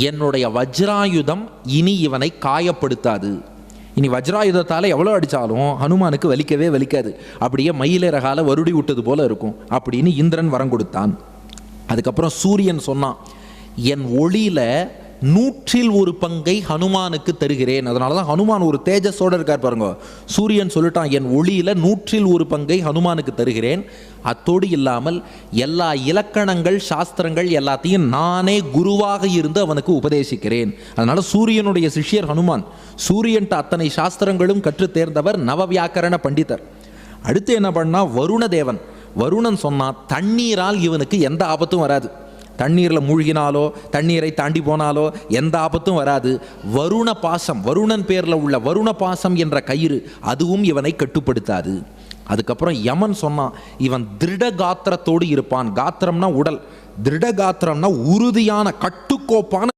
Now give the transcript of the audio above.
என்னுடைய வஜ்ராயுதம் இனி இவனை காயப்படுத்தாது. இனி வஜ்ராயுதத்தால் எவ்வளோ அடித்தாலும் ஹனுமானுக்கு வலிக்கவே வலிக்காது, அப்படியே மயிலிறகால வருடி விட்டது போல இருக்கும் அப்படின்னு இந்திரன் வரம் கொடுத்தான். அதுக்கப்புறம் சூரியன் சொன்னான், என் ஒளியில் 100 பங்கை ஹனுமானுக்கு தருகிறேன். அதனால தான் ஹனுமான் ஒரு தேஜஸோடு இருக்கார் பாருங்க. சூரியன் சொல்லிட்டான், என் ஒளியில் 100 பங்கை ஹனுமானுக்கு தருகிறேன். அத்தோடு இல்லாமல் எல்லா இலக்கணங்கள் சாஸ்திரங்கள் எல்லாத்தையும் நானே குருவாக இருந்து அவனுக்கு உபதேசிக்கிறேன். அதனால சூரியனுடைய சிஷ்யர் ஹனுமான். சூரியன்ட்ட அத்தனை சாஸ்திரங்களும் கற்று தேர்ந்தவர், நவ வியாக்கரண பண்டிதர். அடுத்து என்ன பண்ணா, வருண தேவன். வருணன் சொன்னா, தண்ணீரால் இவனுக்கு எந்த ஆபத்தும் வராது. தண்ணீரில் மூழ்கினாலோ தண்ணீரை தாண்டி போனாலோ எந்த ஆபத்தும் வராது. வருண பாசம், வருணன் பேரில் உள்ள வருண பாசம் என்ற கயிறு, அதுவும் இவனை கட்டுப்படுத்தாது. அதுக்கப்புறம் யமன் சொன்னான், இவன் திருட காத்திரத்தோடு இருப்பான். காத்திரம்னா உடல், திருட காத்திரம்னா உறுதியான கட்டுக்கோப்பான